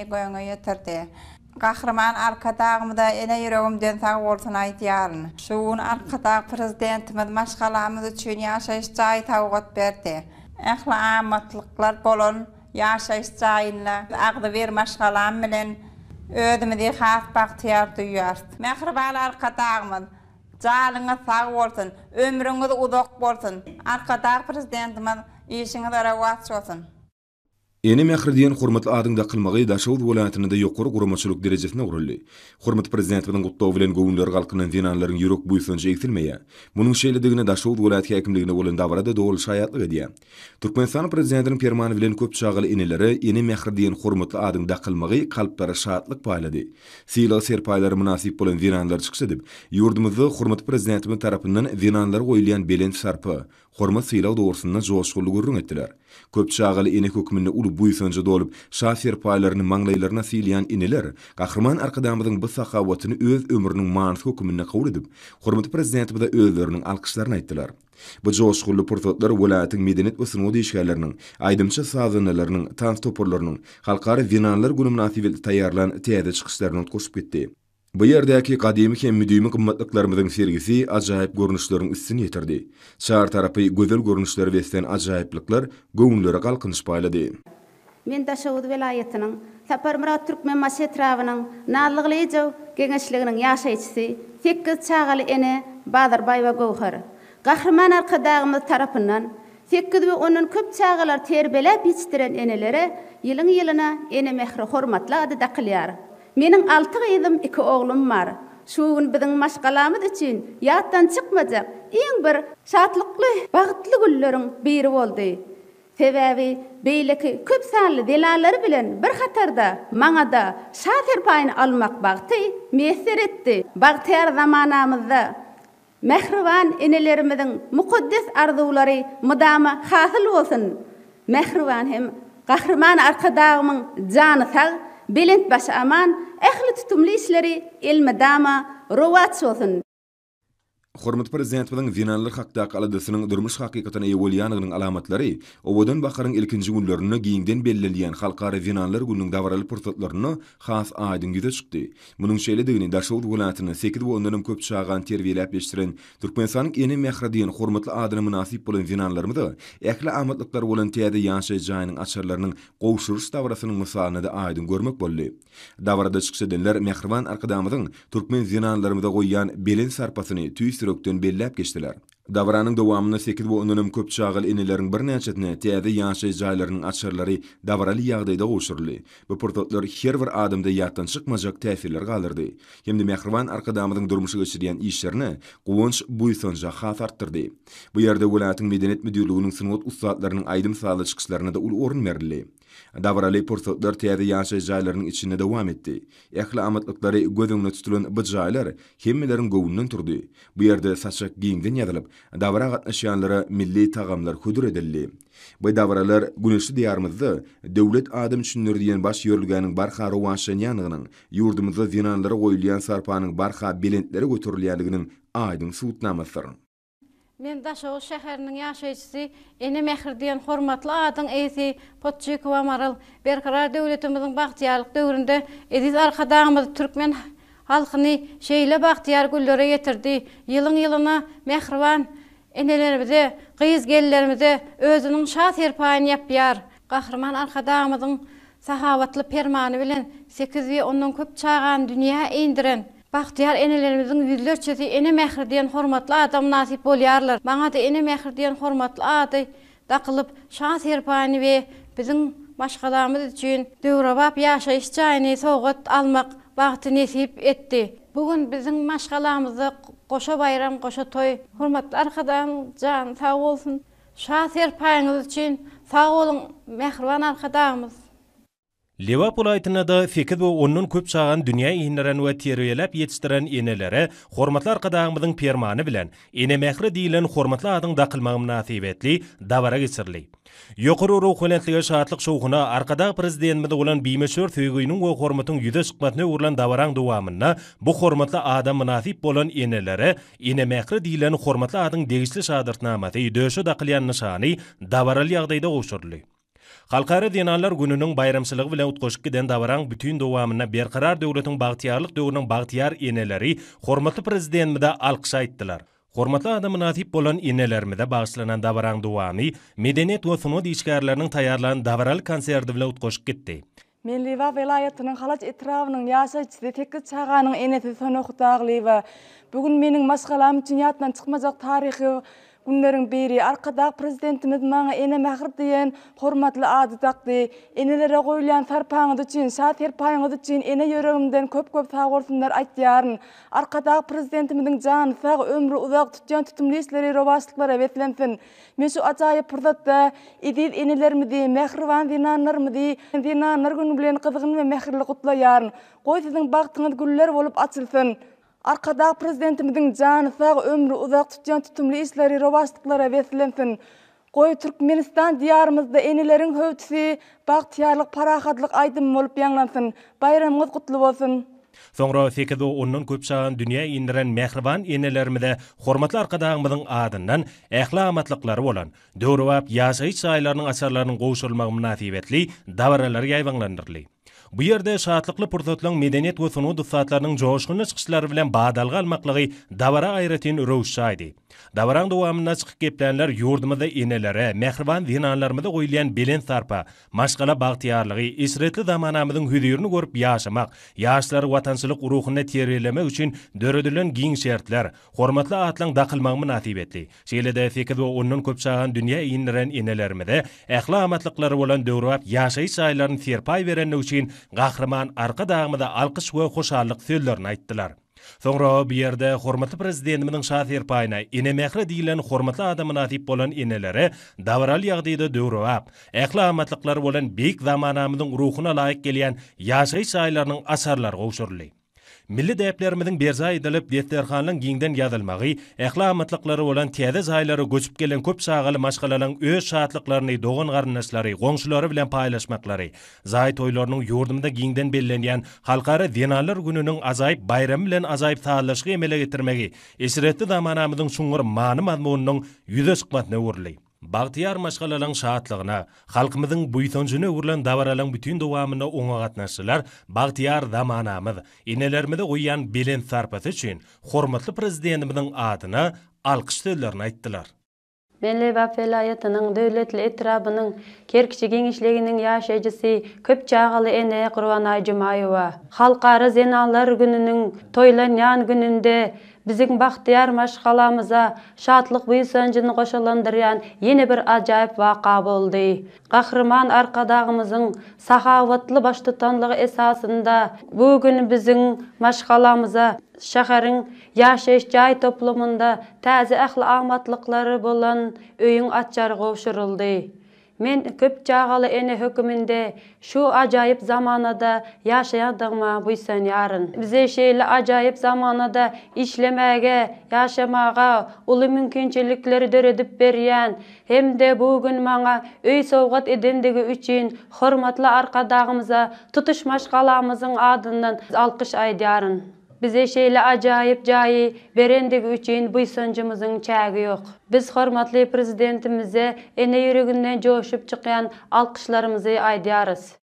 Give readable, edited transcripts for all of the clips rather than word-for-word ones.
Goyuna yeterdi. Kahraman arkadağımda ene yüreğimden sağ olsun aytiyarın. Şuun arkadağ prezidentimiz maşgalamız üçün yaşayış jayı tavgat berdi. Ähli amatlıklar bolon yaşayış jayynla agdy bir maşgalam bilen ödümüzi has bahtiyar duyýar. Mehriban arkadağımız jalyňyz sağ bolsun, ömrüňiz uzak bolsun. Arkadağ prezidentimiz işiňiz rawat bolsun. Eni mähirdiýen hormatly adyňda kılmagy Daşowut welaýatynda ýokary guramaçylyk derejesine guruldy. Hormat prezidentimiň gutlawy bilen gowunlar galkynyň dinanlaryň ýürek buýsunja eksilmeýär. Munyň şeýledigine Daşowut welaýat häkimligine bolan dawarada dogul şaýatlyk edýär. Türkmenistan prezidentiniň permany bilen köp çagyly enileri eni mähirdiýen hormatly adyňda kılmagy kalplara şatlyk paýlady. Syla serpaýlary münasip bolan dinanlar çykyş edip, ýurdumyzda hormat prezidentimiň tarapyndan dinanlara goýulýan belent sarpy, hormat sylaw dogrusyna joşgully görüň etdiler. Köp çagyly eni hökmünde uly buýsunja dolup, şafer paýlaryny maňlaýlaryna silýän iniler, Gahrman arkadamyzyň bu sakawatyny öz ömrüniň maňsy hökmünde kabul edip, hormatly prezidentimize özleriniň alkyşlaryny aýtdylar. Bu joşgully pursatlar welaýatyň medeniýet we synow diýişgärleriniň, aýdymça sazanalarynyň, tans toporlarynyň, halkary winanlar güni münasibetli taýýarlan täze çykyşlaryny ötkoşup gitdi. Bu yerdäki gadymy hem müdümi gymmatlyklarynyň sergisi ajaýyp görnüşleriň üstüne ýetirdi. Şahar tarapy gözel görnüşleri beslen ajaýyplyklar gowunlara galkynyş paýlady. Men Daşowut welaýatynyň Saparmurat Türkmen maşetrawynyň nallygylyjy geňeşliginiň ýaşaýçysy 8 çagaly ene Bazarbaýewa Gowhar. Gahrman arkadağymyz tarapyndan 8 we onun köp çagalar terbelep ýetişdiren enelere ýylyň-ýylyna ene mehri hormatly ady dakylýar. Meniň 6 gyzym, 2 oglum bar. Şu gün biziň maşgalamyz üçin ýatdan çykmajak iň bir şatlykly, bagtly günleriň biri boldy. Sebäbi beýleki köp sanly delalary bilen bir hatarda maňa da şafer paýyny almak bagty meser etdi. Bagtyar zamanamyzda mehriban enelerimiziň mukaddes arzulary mudama hasyl bolsun. Mehriban hem Gahrman arkadağymyň jany sag, belent başı aman, ähli tutumly işleri elmedama rowat bolsun. Hormat prezidentimiň winanlar hakdaky aladasynyň durmuş hakykatyna ýewelýanynyň alamatlary, owadan bakaryň ilkinji günlerini giňden bellileýän halkary winanlar günüň dawraly pursatlaryny has aýdyň ýüze çykdy. Munyň şeýledigini Daşowut welaýatynyň 8 we ondan köp çagan terbiýelep ýetişdiren Türkmenistanyň eni mähirdiýen hormatly adyna münasip bolan winanlarymyzy ähli amatlyklar bolan täze ýaşaý jaýynyň açarlarynyň gowşuruş dawrasynyň mysalyny da aýdyn görmek boldy. Dawarada çykyş edenler mähriban arkadamyzyň Türkmen winanlarymyza goýýan belen sarpasyny tüýsürekden bellep geçdiler. Dawaranyň dowamyna 8 we ondan köp çagyl eneleriň bir näçetine täze ýaşaý jaýlarynyň açarlary dawraly ýagdaýda goşurly. Bu portretler her bir adamda ýatdan çykmajak täsirler galyrdy. Hemde mähriban arkadamyzyň durmuşy geçirýän işlerini gowunç buýsunja has artdyrdy. Bu ýerde welaýatyň medeniýet müdürliginiň synowat ustadlarynyň aýdym saly çykyşlaryna da uly orun berildi. Dawraly portretler täze ýaşaý jaýlarynyň içinde dowam etdi. Ähli amatlykları gözüňe tutulan bu jaýlar hemmeleriň gowundan turdy. Bu ýerde saçak giňden ýazylyp, dawra gatnaşýanlara milli tagamlar hudur edildi. Bu dawralar güneşli diýarymyzda döwlet adam düşünürdiýen baş ýörülgäniň barha rowanşanýanynyň, ýurdumyzda winanlara goýulýan sarpanyň barha belentleri götürilýändiginiň aýdyň suwutnamasydyr. Men Daşowut şäheriniň ýaşaýçysy, ene mähirdiýen hormatly adyň eýsi Potçykowa Maral berkarar döwletimiziň bagtyarlyk döwründe ediz arkadağymyz türkmen halkyny şeýle bagtyar güllere ýetirdi. Ýylyň-ýylyna mähriban enelerimize, gyz gellerimize özüniň şaher paýyny ýapýar. Gahrman arkadağymyzyň sahawatly permany bilen 8 we ondan köp çagan dünýä eýindiren bagtyar enelerimiziň ýüzlerçesi ene mähirdiýen hormatly adam nasip bolýarlar. Maňa da ene mähirdiýen hormatly ady dakylyp şaher paýyny we biziň maşgalamyz üçin döwrebap ýaşaýyş jaýyny sowgat almak bagty nesip etdi. Bugün biziň maşgalamyzda goşa bayram, goşa toy. Hormatly arkadaşlar, jan sag bolsun. Şaher paýyňyz üçin sag bolun mähriban arkadaşlarymyz. Lewap welaýatyna da 8 we ondan köp çagan dünýä eýinleren we terbiýelep ýetişdiren enelere hormatly arkadaşymyzyň permany bilen ene mähri diýilen hormatly adyň dakylmagy münasibetli dawara geçirildi. Ýokary ruh welentlige şatlyk şowguna arkada prezidentimiz bolan bimeşör söýgüýüniň we hormatyň ýüze çykmatyny urlan dawaraň dowamyna bu hormatly adam münasip bolan enelere ene mähri diýilen hormatly adyň degişli şagirtnamasy döşe dakylýan nyşany dawaraly ýagdaýda goşurly. Halkara Dinanlar gününün bayramçılığı bilen utgoşup giden davaran bütün dowamyna berkarar döwletiň bagtyarlyk döwrüniň bagtyar eneleri hormatly prezidentime alkyş aýtdylar. Hormatly adam münasip bolan enelerime bagyşlanan davaran dowamy medeniýet we sunut işgärleriniň taýýarlanan davaral konserdi bilen utgoşup gitdi. Men Liva welaýatynyň Halaç etrawynyň ýaşaýçysy Tekil Çaganyň enesi Sonokdaglywa. Bugün meniň maşgalam üçin ýatdan çykmajak taryhy günleriň biri arkadag prezidentimiz maňa ene mähir diýen hormatly ady takdy. Enelere goýulan sarpaňyz üçin, şat herpaýyňyz üçin ene ýöregimden köp sag bolsunlar aýtýaryn. Arkadag prezidentimiziň jany sag, ömrü uzak tutýan tutumly işleri rowaşlyklara wetlensin. Men şu ajaýyp pursatda ediz enelerimizi, mähirwan dinanlarymyzy, dinanlar günü bilen gyzgyn we mähirli gutlaýaryn. Goý siziň bagtyňyz güller bolup açylsyn. Arkadag prezidentimiziň jany sag, ömrü uzak tutýan tutumly işleri rowaşlyklara wetlensin. Goý Türkmenistan diyarımızda eneleriň höwtüsi, bagtyarlyk, parahatlyk aýdym bolup ýanglansyn. Bayramyňyz gutly bolsun. Soňra sekede ondan köp şahan dünýä indiren mähriban enelerime hormatly arkadagymyzyň adyndan ählamatlyklary bolan, döwrewap ýaşaýyş saýlarynyň asarlarynyň gowşulmagy münasibetli dawaralar ýaýbanlandyrly. Bu ýerde şatlykly pursatlaryň medeniýet we sunut dusatlarynyň joşgyny çykyşlary bilen badalga almaklygy dawara aýratyn röwşaýdy. Dawaraň dowamyna çykyp geplenler ýurdumyzda enelere, mähriban dinanlarymyza goýulan belen sarpa, maşgala bagtyarlygy, isretli zamanamyzyň hüdürini görüp ýaşamak, ýaşlary watançylyk ruhyny terbiýelemek üçin döredilen giň şertler, hormatly atlaň daqylmagy münasibetli. Şeýlede sekede ondan köp şahan dünýä ýindiren enelerime ählamatlyklary bolan döwrewap ýaşaýyş saýlaryny serpaý beren üçin gahryman arkadagymyza alkyş we hoşallyk sözlerini aýtdylar. Soňra bu ýerde hormatly prezidentimiň şahsyr paýyna ene mähre diýilen hormatly adamy nasip bolan enelere dawral ýagdaýda döwrewap, ählamatlyklary bolan beýik zamanamyzyň ruhyna laýyk gelýän ýaşaýyş saýlarynyň asarlary gowşurly. Milli däplerimiziň berza edilip defterhanlyň giňden ýazylmagy, ählamatlyklary bolan täze saýlary göçüp gelen köp sagaly maşgalalaryň öz şatlyklaryny dogan garnaşlary, goňşulary bilen paýlaşmaklary, zaý toýlarynyň ýurdumda giňden bellenýän halkara dinanlar gününiň azaýyp bayram bilen azaýyp taýlaşgy emele getirmegi, esretli zamanamyzyň şuňur many mazmunynyň ýüze çykmasyna urly. Bagtyar maşgalaryň şatlygyna, halkymyzyň buýsanjyna urlan dawaralyň bütün dowamyna oňa gatnaşdylar. Bagtyar zamanamyz enelerimize goýan belen sarpasy üçin hormatly prezidentimiziň adyna alkyş sözlerini aýtdylar. Men Liva welaýatynyň döwletli etrabynyň Kerkçi geňişliginiň ýaşaýjysy köp çagaly ene Gurbanay Jumaýewa. Halkara zenanlar gününiň toýlanýan gününde biziň bagtyar maşgalamyza şatlyk buýsanjyny goşalandyrýan ýene bir ajaýyp waka boldy. Gahryman arkadagymyzyň sahawatly baştutanlygy esasynda bu gün biziň maşgalamyza şäheriň ýaşaýyş jaý toplumunda täze ählamatlyklary bolan öýüň açary gowşuruldy. Men köp çagaly ene höküminde şu ajaýyp zamanada ýaşaýandygyma buýsanýaryn. Bize şeýle ajaýyp zamanada işlemäge, ýaşamaga uly mümkinçilikleri döredip berýän hemde bugün maňa öý sowgat edendigi üçin hormatly arkadagymyza tutuş maşgalamyzyň adyndan alkyş aýdýaryn. Bize şeýle ajaýyp jaýy berendigi üçin buýsanjymyzyň çägi ýok. Biz hormatly prezidentimize ene ýüreginden joşup çykýan alkyşlarymyzy aýdýarys.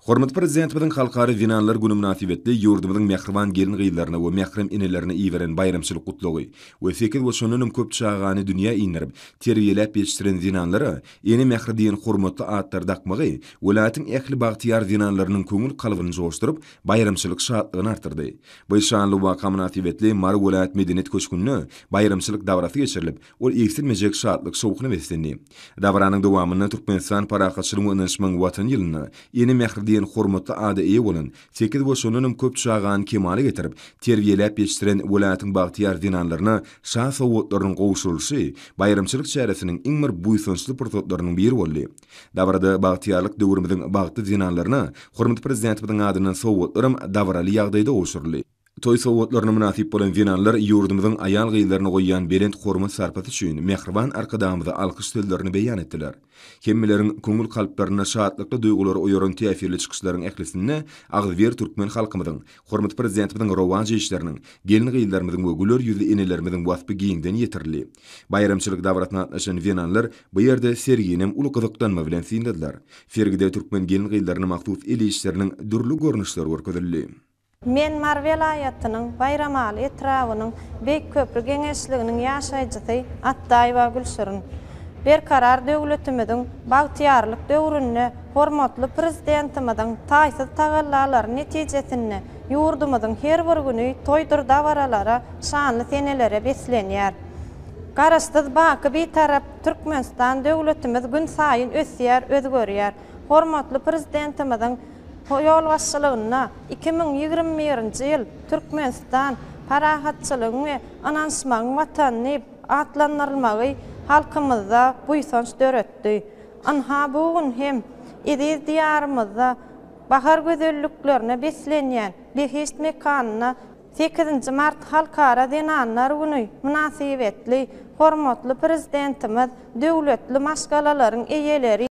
Hormatly prezidentimiň halkary dinanlar günü münasibetli ýurdumyzyň mähriban gelin gyýlaryna we mährim enelerine iýeren bayramçylyk gutlagy we sekil we şonunun köp çağany dünýä indirip terbiýelep ýetişdiren dinanlara ýeni mähri diýen hormatly atlar dakmagy welaýatyň ähli bagtyar dinanlarynyň köňül kalbyny joşduryp bayramçylyk şatlygyny artyrdy. Bu şanly waka münasibetli Mar welaýat medeniýet köşkünde bayramçylyk dawrasy geçirilip, ol eksilmejek şatlyk şowkuny beslendi. Dawranyň dowamyny Türkmenistan parahatçylyk öňüşmän watan ýylyna ýeni mähri hormatly ady eýe bolan, sekil we şonunun köp çağany kemale getirip, terbiýelep ýetişdiren welaýatyň bagtyar dinanlaryna şah sowgatlarynyň gowşulşy bayramçylyk çäresiniň iň bir buýsançly pursatlarynyň biri boldy. Dawarda bagtyarlyk döwrümiziň bagty dinanlaryna hormatly prezidentimiň adyna sowgatlarym dawraly ýagdaýda gowşurly. toy sowatlaryna münasip bolan winanlar ýurdumyzyň aýal gyýlaryna goýýan belent hormat sarpasy üçin mehriban arkadamyza alkyş sözlerini beýan etdiler. Hemmileriň köngül kalplaryna şadlykly duýgulary oýaran täsirli çykyşlaryň ählisinde Agzybir türkmen halkymyzyň, hormat prezidentimiziň rowan jeýişleriniň, gelin gyýlarymyzyň we güler ýüzli enelerimizin wasfy giýinden ýetirli. Bayramçylyk dawratyna atnaşan winanlar bu ýerde serginem uly gyzykdanma bilen syndylar. Fergide türkmen gelin gyýlaryna maksus elişleriniň dürli görnüşleri görkezildi. Men Mar vilayatynyň Bayramaly etrawynyň Beýik Köprü geňeşliginiň ýaşaýjysy Atdaýewa Gülşürün. Berkarar döwletimiziň bagtyarlyk döwründe hormatly prezidentimiziň taýsy tagallalary netijesinde ýurdumyzyň her bir güni toýdur dawaralara, şanly senelere beslenýär. Garaşsyz baky betarap Türkmenistan döwletimiz gün saýyn ösýär, özgörýär. Hormatly prezidentimiziň ýol başçylygyna 2021-nji ýyl Türkmenistan parahatçylygyň we anansmagyň watany atlandyrylmagy halkymyzda buýsanç döretdi. Anha bugün hem ediz diýarymyzda bahar gözelliklerine beslenýän Behişt mekanyna 8 mart halkara zenanlar güni münasibetli hormatly prezidentimiz döwletli maşgalalaryň eýeleri